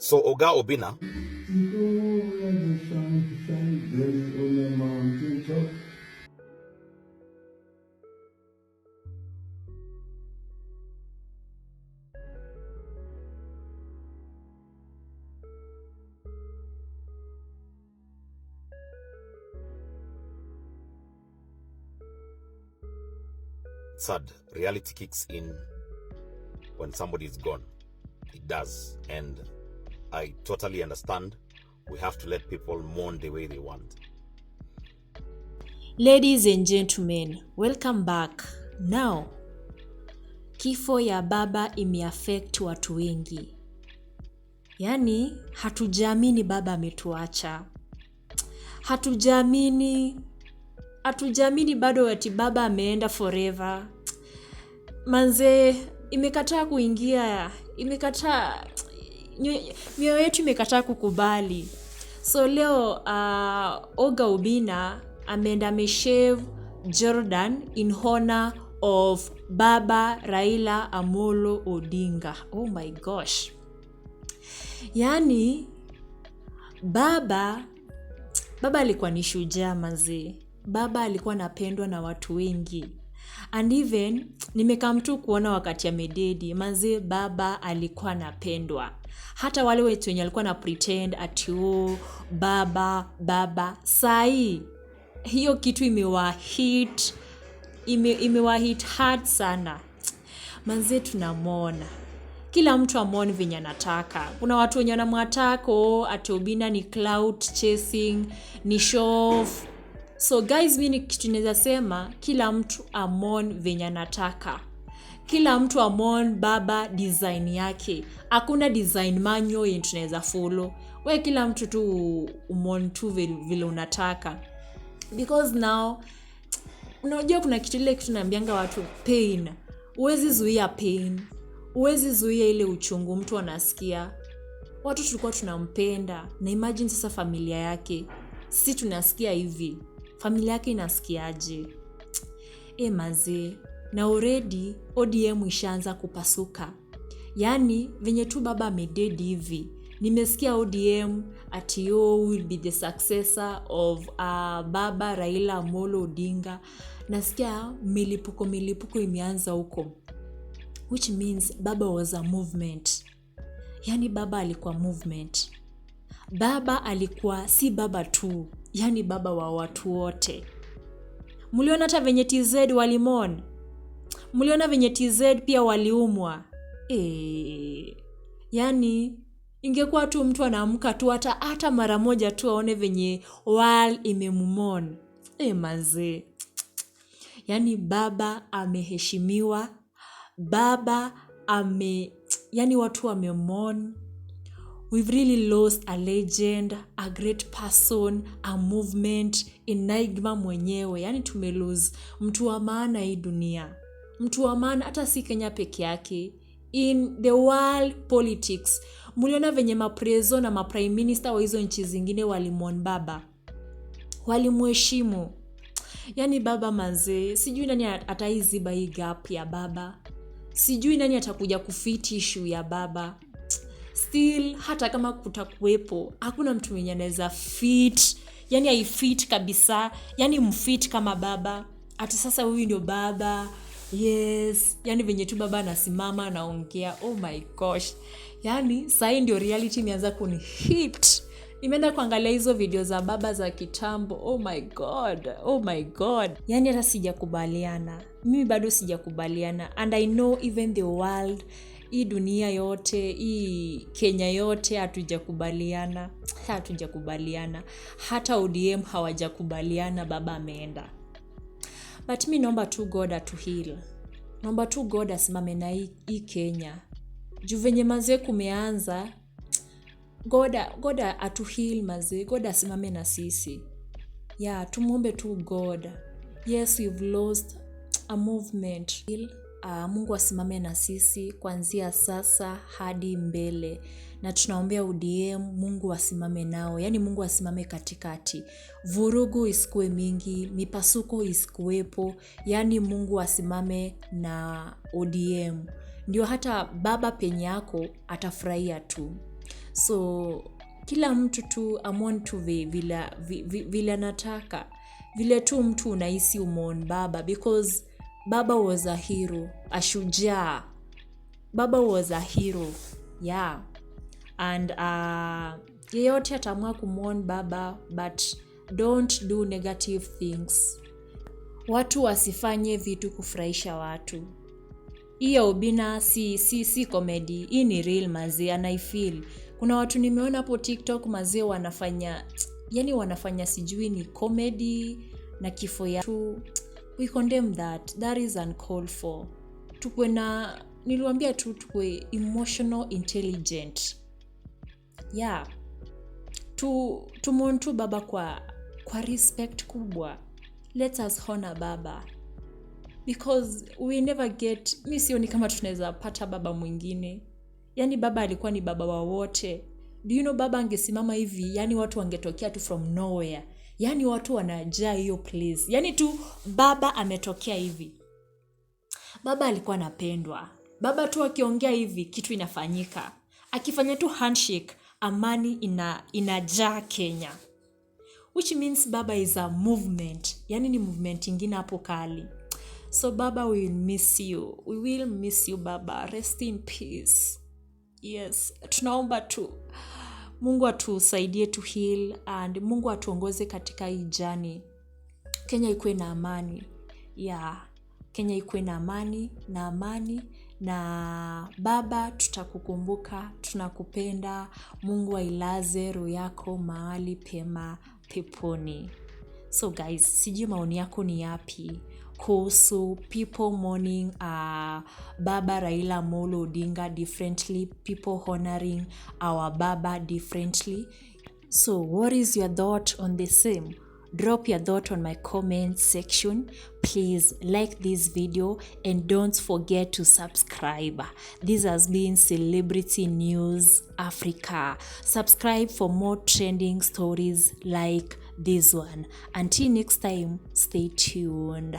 So Oga Obinna, sad, reality kicks in when somebody is gone. It does, and I totally understand. We have to let people mourn the way they want. Ladies and gentlemen, welcome back. Now, kifo ya baba imeaffect watu wengi. Yaani, hatujaamini baba ametuacha. Hatujaamini bado ati baba ameenda forever. Manze, imekataa kuingia, mioyo yetu imekataa kukubali. So leo Oga Obinna ameenda ameshave Jordan in honor of Baba Raila Amolo Odinga. Oh my gosh. Yaani baba alikuwa ni shujaa manze. Baba alikuwa anapendwa na watu wengi. And even nimekam tu kuona wakati amededi manze, baba alikuwa anapendwa. Hata wale wetu wenye alikuwa na pretend ati baba sai hiyo kitu imewahit hard sana manze. Tunamwona kila mtu amwone venye anataka. Kuna watu wenye wanamwataka ati Obinna ni clout chasing, ni show off. So guys, mimi kitu naweza sema, kila mtu amon venye anataka. Kila mtu amon baba design yake. Hakuna design manual yenye tunaweza follow. Wewe kila mtu tu umon tu vile unataka. Because now unajua kuna kitu ile kitu naambianga watu, pain. Huwezi zuia pain. Huwezi zuia ile uchungu mtu anasikia. Watu tulikuwa tunampenda. Na imagine sasa familia yake. Sisi tunasikia hivi. Familia yake inasikiaje? Maze, na already ODM ishaanza kupasuka. Yaani venye tu baba amededi hivi. Nimesikia ODM ati will be the successor of Baba Raila Amolo Odinga. Nasikia milipuko imeanza huko. Which means baba was a movement. Yaani baba alikuwa movement. Baba alikuwa si baba tu. Yaani baba wa watu wote. Mliona hata venye TZ walimon. Mliona venye TZ pia waliumwa. Yaani ingekuwa tu mtu anaamka tu hata mara moja tu aone venye wal imemumon. Maze. Yaani baba ameheshimiwa. Baba yaani watu wamemon. We've really lost a legend, a great person, a movement, enigma mwenyewe. Yaani tumelose mtu wa maana hii dunia. Mtu wa maana hata si Kenya peke yake. In the world politics. Mliona venye maprezo na maprime minister wa hizo nchi zingine walimwon baba. Walimheshimu. Yaani baba manze, sijui nani ataiziba hii gap ya baba. Sijui nani atakuja kufiti issue ya baba. Still, hata kama kutakuwepo, hakuna mtu mwenye anaweza fit. Yaani haifit kabisa. Yaani mfit kama baba. Ati sasa huyu ndio baba. Yes. Yaani venye tu baba anasimama anaongea. Oh my gosh. Yaani sai ndio reality imeanza kunihit. Nimeenda kuangalia hizo video za baba za kitambo. Oh my god. Yaani hata sijakubaliana. Mimi bado sijakubaliana. And I know even the world, hii dunia yote, hii Kenya yote hatujakubaliana. Hata ODM hawajakubaliana baba ameenda. But mimi naomba tu God to heal. Naomba tu God asimame na hii Kenya. Juu venye maze kumeanza, God atu heal maze. God asimame na sisi. Yeah, tumuombe tu God. Yes, we've lost a movement. Mungu asimame na sisi kuanzia sasa hadi mbele. Na tunaombea ODM, Mungu asimame nao. Yaani Mungu asimame katikati. Vurugu isikuwe mingi, mipasuko isikuwepo. Yaani Mungu asimame na ODM. Ndio hata baba penye yako atafurahia tu. So kila mtu tu amon tu vile anataka, vile tu mtu unahisi umeon baba, because baba was a hero, a shujaa. Baba was a hero, yeah. And yeyote atamua kumwon baba, but don't do negative things. Watu wasifanye vitu kufurahisha watu. Hiyo Obina si comedy, hii ni real mazee, and I feel kuna watu nimeona hapo TikTok mazee wanafanya sijui ni comedy na kifo ya tu. We condemn that is uncalled for. Niliwaambia tu tukwe emotional intelligent, yeah. Tumontu baba kwa respect kubwa. Let us honor baba, because we never get, mi sioni kama tunaweza pata baba mwingine. Yani baba alikuwa ni baba wa wote. Do you know baba angesimama hivi, yani watu wangetokea tu from nowhere, yani watu wanajaa hiyo place, yani tu baba ametokea hivi. Baba alikuwa anapendwa. Baba tu akiongea hivi kitu inafanyika. Akifanya tu handshake, amani inajaa Kenya. Which means baba is a movement. Yani ni movement ingine hapo kali. So baba, we will miss you. We will miss you baba. Rest in peace. Yes, tunaomba tu Mungu atusaidie to heal, and Mungu atuongoze katika hii journey. Kenya ikuwe na amani. Yeah. Kenya ikuwe na amani na baba, tutakukumbuka, tunakupenda. Mungu ailaze roho yako mahali pema peponi. So guys, sijui maoni yako ni yapi kuhusu people mourning baba Raila Amolo Odinga differently, people honoring our baba differently. So what is your thought on the same? Drop your thought on my comment section. Please like this video and don't forget to subscribe. This has been Celebrity News Africa. Subscribe for more trending stories like this one. Until next time, stay tuned.